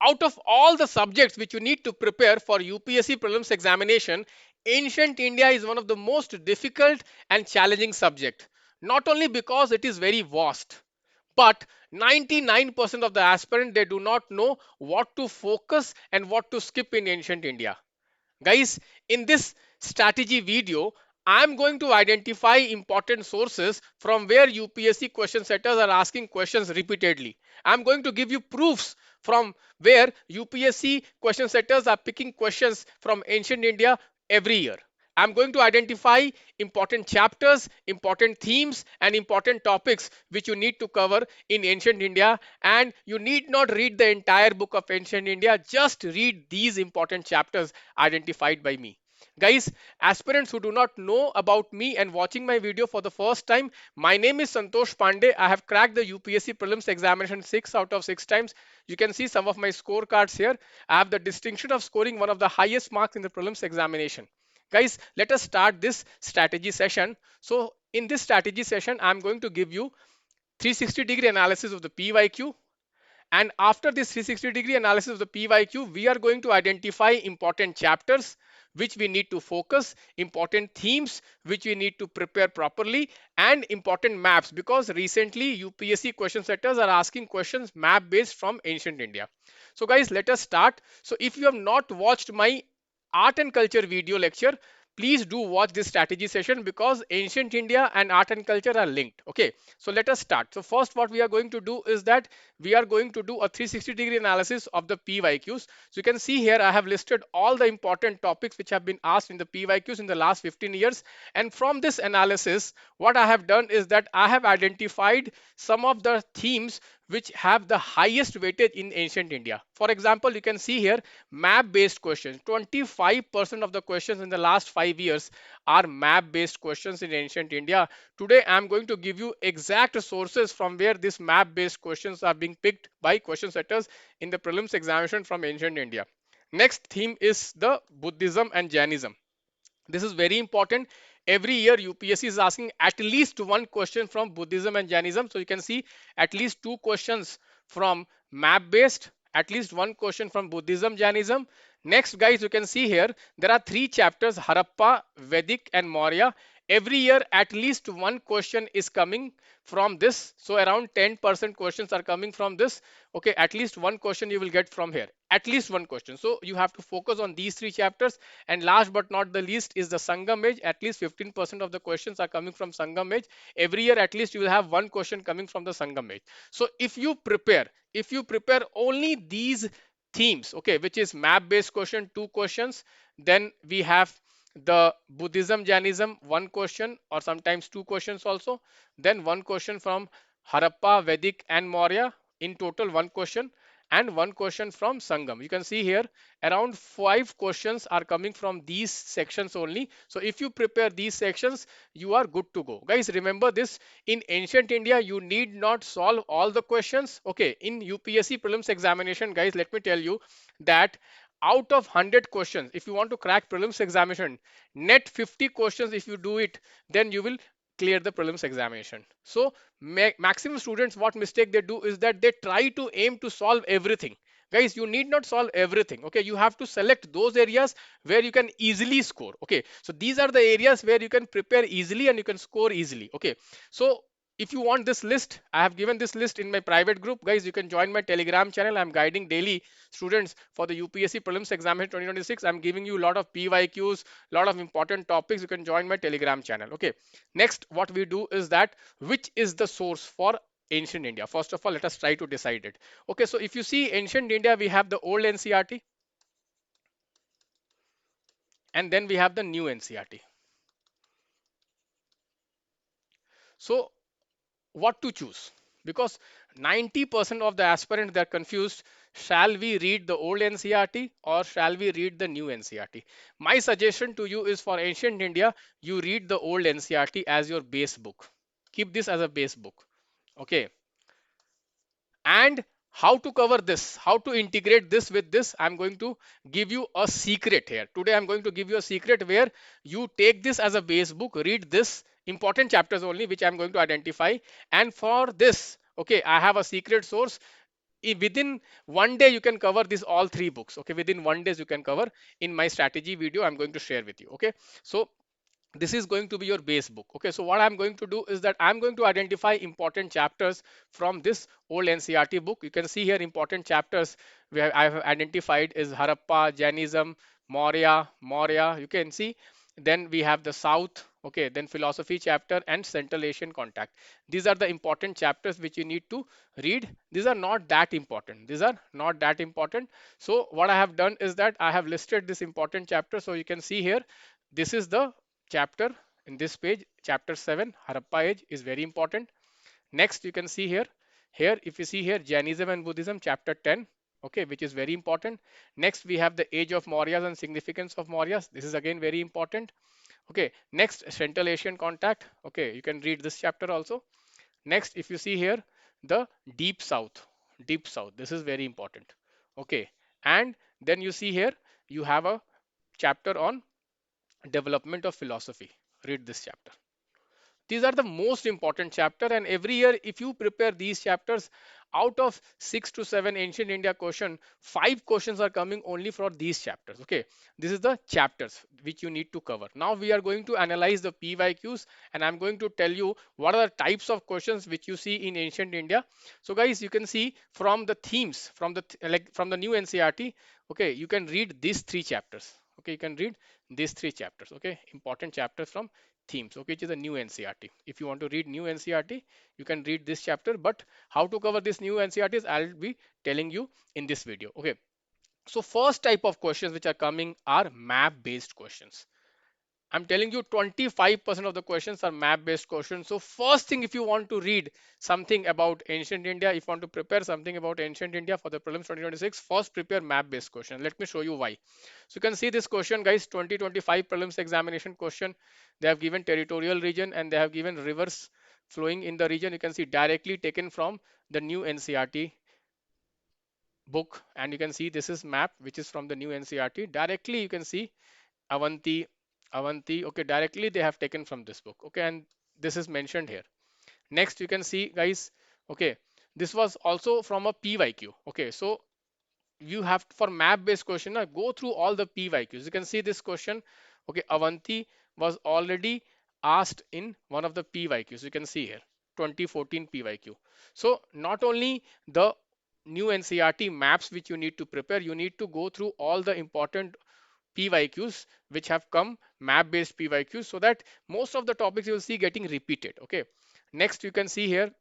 Out of all the subjects which you need to prepare for UPSC prelims examination, ancient India is one of the most difficult and challenging subject. Not only because it is very vast, but 99% of the aspirant, they do not know what to focus and what to skip in ancient India. Guys, in this strategy video, I'm going to identify important sources from where UPSC question setters are asking questions repeatedly. I'm going to give you proofs from where UPSC question setters are picking questions from ancient India every year. I'm going to identify important chapters, important themes, and important topics which you need to cover in ancient India. And you need not read the entire book of ancient India, just read these important chapters identified by me. Guys, aspirants who do not know about me and watching my video for the first time, my name is Santosh Pandey. I have cracked the UPSC prelims examination 6 out of 6 times. You can see some of my scorecards here. I have the distinction of scoring one of the highest marks in the prelims examination. Guys, let us start this strategy session. So in this strategy session, I'm going to give you 360-degree analysis of the PYQ. And after this 360-degree analysis of the PYQ, we are going to identify important chapters which we need to focus, important themes which we need to prepare properly, and important maps, because recently UPSC question setters are asking questions map based from ancient India. So guys, let us start. So if you have not watched my art and culture video lecture, please do watch this strategy session, because ancient India and art and culture are linked. Okay, so let us start. So first, what we are going to do is that we are going to do a 360-degree analysis of the PYQs. So you can see here I have listed all the important topics which have been asked in the PYQs in the last 15 years. And from this analysis, what I have done is that I have identified some of the themes which have the highest weightage in ancient India. For example, you can see here map based questions. 25% of the questions in the last 5 years are map based questions in ancient India. Today I am going to give you exact sources from where these map based questions are being picked by question setters in the prelims examination from ancient India. Next theme is the Buddhism and Jainism. This is very important. Every year UPSC is asking at least one question from Buddhism and Jainism. So you can see at least two questions from map based, at least one question from Buddhism, Jainism. Next, guys, you can see here there are three chapters: Harappa, Vedic, and Maurya. Every year at least one question is coming from this. So around 10% questions are coming from this. Okay, at least one question you will get from here, at least one question. So you have to focus on these three chapters. And last but not the least is the Sangam age. At least 15% of the questions are coming from Sangam age. Every year at least you will have one question coming from the Sangam age. So if you prepare only these themes, okay, which is map based question, two questions, then we have the Buddhism, Jainism, one question or sometimes two questions also, then one question from Harappa, Vedic, and Maurya, in total one question, and one question from Sangam. You can see here around 5 questions are coming from these sections only. So if you prepare these sections, you are good to go. Guys, remember this: in ancient India, you need not solve all the questions. Okay, in UPSC prelims examination, guys, let me tell you that out of 100 questions, if you want to crack prelims examination, net 50 questions, if you do it, then you will clear the prelims examination. So maximum students, what mistake they do is that they try to aim to solve everything. Guys, you need not solve everything. Okay, you have to select those areas where you can easily score. Okay, so these are the areas where you can prepare easily and you can score easily. Okay, so if you want this list, I have given this list in my private group. Guys, you can join my Telegram channel. I'm guiding daily students for the UPSC prelims examination 2026. I'm giving you a lot of PYQs, a lot of important topics. You can join my Telegram channel. Okay, next what we do is that which is the source for ancient India. First of all, let us try to decide it. Okay, so if you see ancient India, we have the old NCERT, and then we have the new NCERT. So what to choose? Because 90% of the aspirants, they're confused: shall we read the old NCERT or shall we read the new NCERT? My suggestion to you is, for ancient India, you read the old NCERT as your base book. Keep this as a base book. Okay, and how to cover this, how to integrate this with this, I'm going to give you a secret here today. I'm going to give you a secret where you take this as a base book, read this important chapters only which I'm going to identify. And for this, okay, I have a secret source. within one day you can cover this all three books. Okay, within 1 day you can cover in my strategy video I'm going to share with you. Okay, so this is going to be your base book. Okay, so what I'm going to do is that I'm going to identify important chapters from this old NCERT book. You can see here important chapters where I have identified is Harappa, Jainism, Maurya. You can see. Then we have the South. Okay, then philosophy chapter and Central Asian contact. These are the important chapters which you need to read. These are not that important. These are not that important. So what I have done is that I have listed this important chapter. So you can see here, this is the chapter in this page, chapter 7, Harappa age is very important. Next, you can see here, if you see here, Jainism and Buddhism, chapter 10, okay, which is very important. Next, we have the age of Mauryas and significance of Mauryas. This is again very important. Okay, next, Central Asian contact. Okay, you can read this chapter also. Next, if you see here, the deep south, this is very important. Okay, and then you see here, you have a chapter on development of philosophy. Read this chapter. These are the most important chapter, and every year if you prepare these chapters, out of 6 to 7 ancient India question, 5 questions are coming only for these chapters. Okay, this is the chapters which you need to cover. Now we are going to analyze the PYQs, and I'm going to tell you what are the types of questions which you see in ancient India. So guys, you can see from the themes, from the from the new NCERT. Okay, you can read these 3 chapters. Okay, you can read these 3 chapters. Okay, important chapters from themes. Okay, which is a new NCERT. If you want to read new NCERT, you can read this chapter. But how to cover this new NCERTs, I'll be telling you in this video. Okay, so first type of questions which are coming are map based questions. I'm telling you 25% of the questions are map based questions. So first thing, if you want to read something about ancient India, if you want to prepare something about ancient India for the prelims 2026, first prepare map based question. Let me show you why. So you can see this question, guys, 2025 prelims examination question. They have given territorial region and they have given rivers flowing in the region. You can see directly taken from the new NCERT book, and you can see this is map which is from the new NCERT. Directly you can see Avanti, Avanti. Okay, directly they have taken from this book. Okay, and this is mentioned here. Next, you can see, guys. Okay, this was also from a PYQ. Okay, so you have for map based question, go through all the PYQs. You can see this question. Okay, Avanti was already asked in one of the PYQs. You can see here 2014 PYQ. So not only the new NCERT maps which you need to prepare, you need to go through all the important PYQs which have come, map based PYQs, so that most of the topics you will see getting repeated. Okay, next you can see here.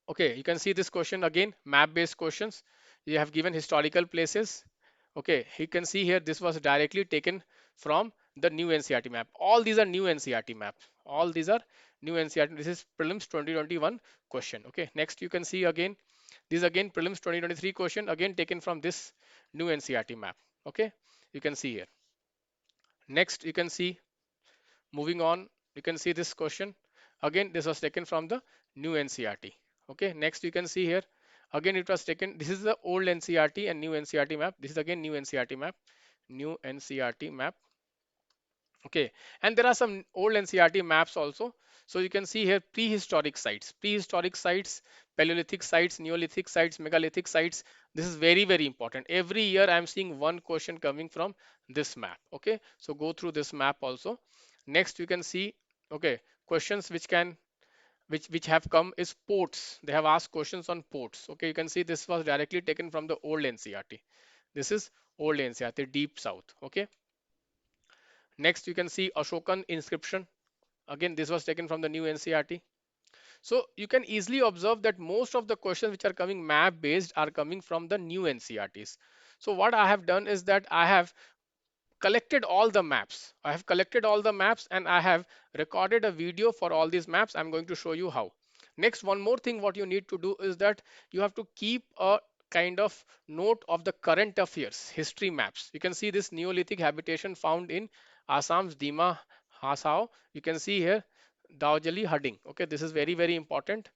Okay, you can see this question again, map based questions. You have given historical places. Okay, you can see here this was directly taken from the new NCERT map. All these are new NCERT maps. All these are new NCERT. This is prelims 2021 question. Okay, next you can see again, this again prelims 2023 question, again taken from this new NCERT map. Okay, you can see here. Next you can see, moving on, you can see this question. Again, this was taken from the new NCERT. Okay, next you can see here. Again, it was taken. This is the old NCERT and new NCERT map. This is again new NCERT map. New NCERT map. Okay, and there are some old NCERT maps also. So you can see here prehistoric sites, Paleolithic sites, Neolithic sites, megalithic sites. This is very, very important. Every year I'm seeing one question coming from this map. Okay, so go through this map also. Next you can see, okay, questions which can which have come is ports. They have asked questions on ports. Okay, you can see this was directly taken from the old NCERT. This is old NCERT, deep south. Okay, next you can see Ashokan inscription. Again, this was taken from the new NCERT. So you can easily observe that most of the questions which are coming map based are coming from the new NCERTs. So what I have done is that I have collected all the maps. I have collected all the maps and I have recorded a video for all these maps. I'm going to show you how. Next, one more thing what you need to do is that you have to keep a kind of note of the current affairs, history maps. You can see this Neolithic habitation found in Assam's Dima Hasao. You can see here Daojali Hudding. Okay, this is very, very important.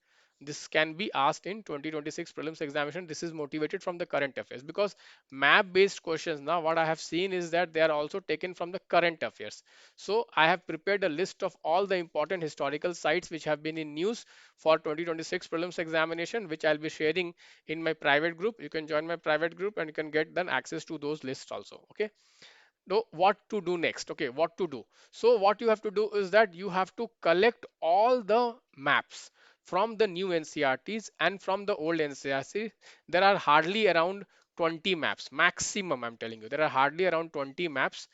this can be asked in 2026 prelims examination. This is motivated from the current affairs, because map based questions, now what I have seen is that they are also taken from the current affairs. So I have prepared a list of all the important historical sites which have been in news for 2026 prelims examination, which I'll be sharing in my private group. You can join my private group and you can get then access to those lists also. Okay, know what to do next. Okay, what to do? So what you have to do is that you have to collect all the maps from the new NCRTs and from the old NCRTs. There are hardly around 20 maps maximum, I'm telling you. There are hardly around 20 maps,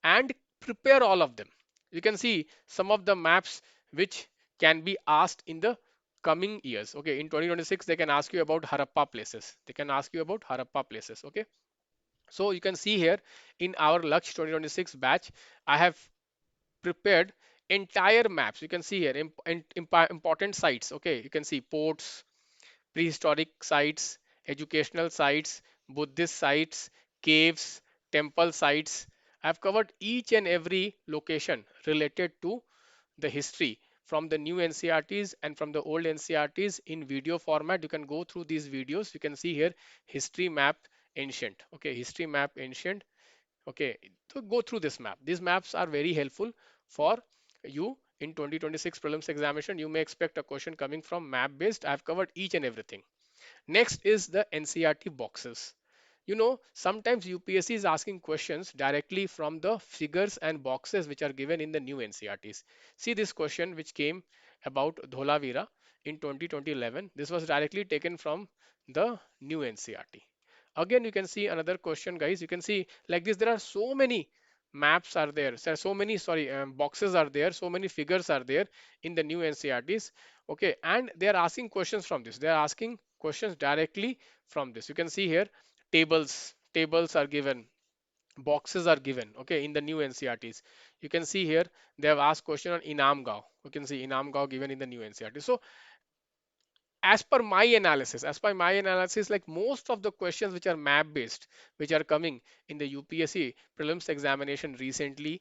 and prepare all of them. You can see some of the maps which can be asked in the coming years. Okay, in 2026 they can ask you about Harappa places. They can ask you about Harappa places. Okay, so you can see here in our Laksh 2026 batch, I have prepared entire maps. You can see here important sites. Okay, you can see ports, prehistoric sites, educational sites, Buddhist sites, caves, temple sites. I've covered each and every location related to the history from the new NCRTs and from the old NCRTs in video format. You can go through these videos. You can see here history map ancient. Okay, history map ancient. Okay, so go through this map. These maps are very helpful for you in 2026 prelims examination. You may expect a question coming from map based. I've covered each and everything. Next is the NCRT boxes. You know, sometimes UPSC is asking questions directly from the figures and boxes which are given in the new NCRTs. See this question which came about Dholavira in 2011. This was directly taken from the new NCRT. Again, you can see another question, guys. You can see like this, there are so many maps are there. So many, sorry, boxes are there. So many figures are there in the new NCRTs. Okay, and they are asking questions from this. They are asking questions directly from this. You can see here tables are given, boxes are given. Okay, in the new NCRTs, you can see here they have asked question on Inam Gao. You can see Inam Gao given in the new NCRT. So as per my analysis, like most of the questions which are map based, which are coming in the UPSC prelims examination recently,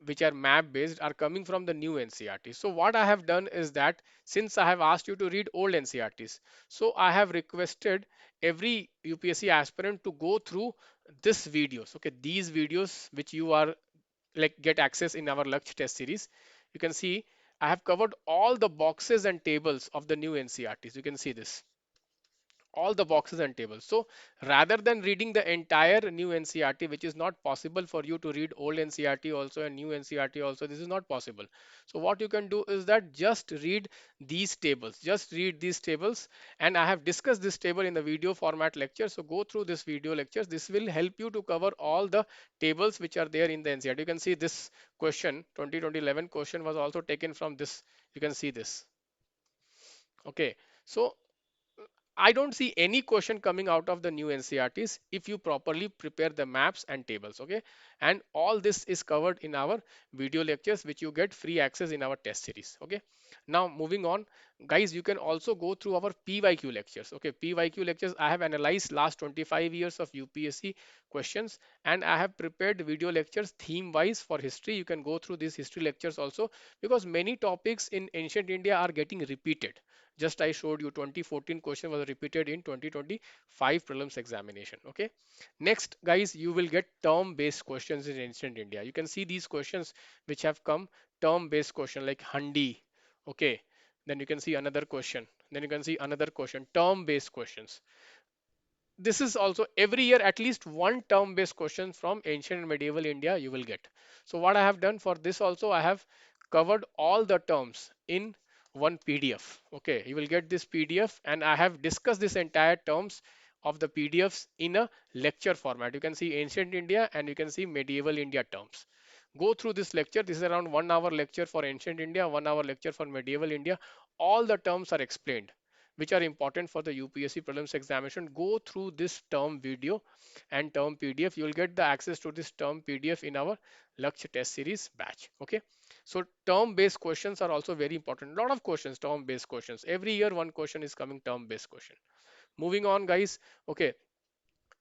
which are map based, are coming from the new NCRT. So what I have done is that since I have asked you to read old NCRTs, so I have requested every UPSC aspirant to go through this videos. Okay, these videos which you are like get access in our Laksh test series. You can see I have covered all the boxes and tables of the new NCRTs. You can see this, all the boxes and tables. So rather than reading the entire new NCRT, which is not possible for you to read old NCRT also and new NCRT also, this is not possible. So what you can do is that just read these tables, just read these tables. And I have discussed this table in the video format lecture. So go through this video lectures. This will help you to cover all the tables which are there in the NCRT. You can see this question, 2011 question was also taken from this. You can see this. Okay. So I don't see any question coming out of the new NCRTs if you properly prepare the maps and tables. Okay, and all this is covered in our video lectures, which you get free access in our test series. Okay, now moving on, guys, you can also go through our PYQ lectures. Okay, PYQ lectures, I have analyzed last 25 years of UPSC questions, and I have prepared video lectures theme wise for history. You can go through these history lectures also, because many topics in ancient India are getting repeated. Just I showed you 2014 question was repeated in 2025 prelims examination. Okay, next, guys, you will get term based questions in ancient India. You can see these questions which have come, term based question like handi. Okay, then you can see another question, then you can see another question, term based questions. This is also every year at least one term based question from ancient and medieval India you will get. So what I have done for this also, I have covered all the terms in one PDF. Okay, you will get this PDF, and I have discussed this entire terms of the PDFs in a lecture format. You can see ancient India and you can see medieval India terms. Go through this lecture. This is around 1 hour lecture for ancient India, 1 hour lecture for medieval India. All the terms are explained which are important for the UPSC prelims examination. Go through this term video and term PDF. You will get the access to this term PDF in our Lakshya test series batch. Okay. So term based questions are also very important. A lot of questions, term based questions. Every year one question is coming term based question. Moving on, guys. Okay.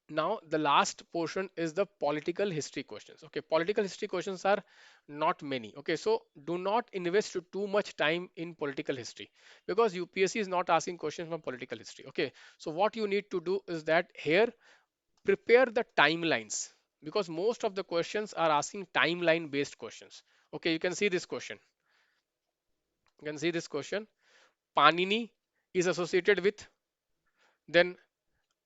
Now the last portion is the political history questions. Okay, political history questions are not many. Okay, so do not invest too much time in political history because UPSC is not asking questions from political history. Okay, so what you need to do is that here prepare the timelines because most of the questions are asking timeline based questions. Okay, you can see this question. You can see this question. Panini is associated with, then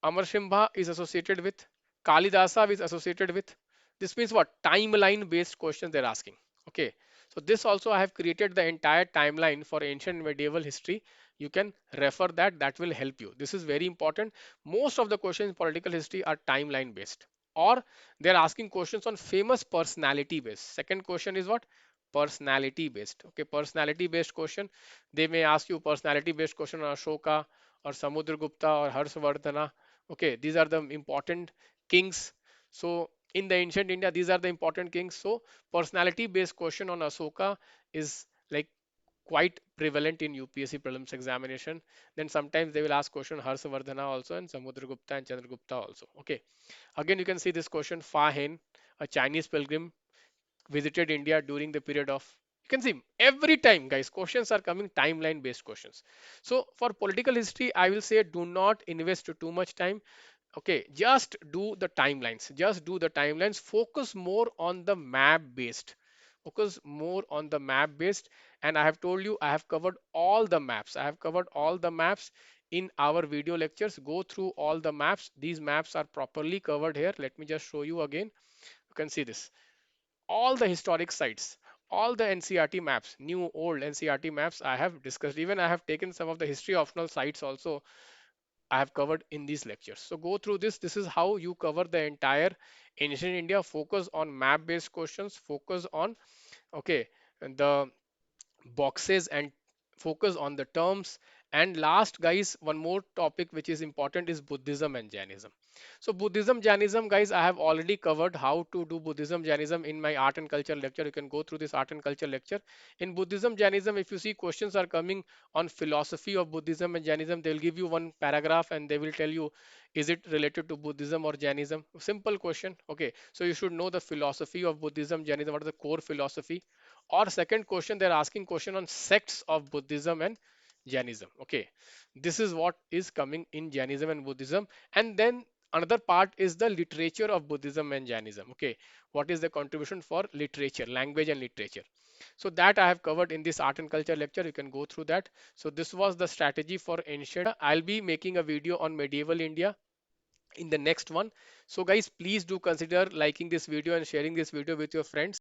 Amarshimha is associated with, Kalidasa is associated with. This means what? Timeline based questions they're asking. Okay. So this also I have created the entire timeline for ancient and medieval history. You can refer that. That will help you. This is very important. Most of the questions in political history are timeline based, or they're asking questions on famous personality based. Second question is what? Personality based. Okay. Personality based question. They may ask you personality based question on Ashoka or Samudragupta or Harshvardhana. Okay, these are the important kings. So in the ancient India, these are the important kings. So personality based question on Asoka is like quite prevalent in UPSC prelims examination. Then sometimes they will ask question Harshavardhana also and Samudragupta and Chandragupta also. Okay. Again, you can see this question, Fa Hen, a Chinese pilgrim visited India during the period of, you can see every time guys questions are coming timeline based questions. So for political history I will say do not invest too much time. Okay, just do the timelines. Just do the timelines. Focus more on the map based. Focus more on the map based. And I have told you, I have covered all the maps. I have covered all the maps in our video lectures. Go through all the maps. These maps are properly covered here. Let me just show you again. You can see this. All the historic sites, all the NCERT maps, new, old NCERT maps I have discussed. Even I have taken some of the history optional sites also I have covered in these lectures. So go through this. This is how you cover the entire ancient India. Focus on map based questions. Focus on, okay, the boxes and focus on the terms. And last guys, one more topic which is important is Buddhism and Jainism. So Buddhism, Jainism guys, I have already covered how to do Buddhism, Jainism in my art and culture lecture. You can go through this art and culture lecture. In Buddhism, Jainism, if you see questions are coming on philosophy of Buddhism and Jainism, they'll give you one paragraph and they will tell you, is it related to Buddhism or Jainism? Simple question. Okay, so you should know the philosophy of Buddhism, Jainism, what is the core philosophy. Or second question, they're asking question on sects of Buddhism and Jainism. Okay, this is what is coming in Jainism and Buddhism. And then another part is the literature of Buddhism and Jainism. Okay, what is the contribution for literature, language and literature. So that I have covered in this art and culture lecture. You can go through that. So this was the strategy for ancient. I'll be making a video on medieval India in the next one. So guys, please do consider liking this video and sharing this video with your friends.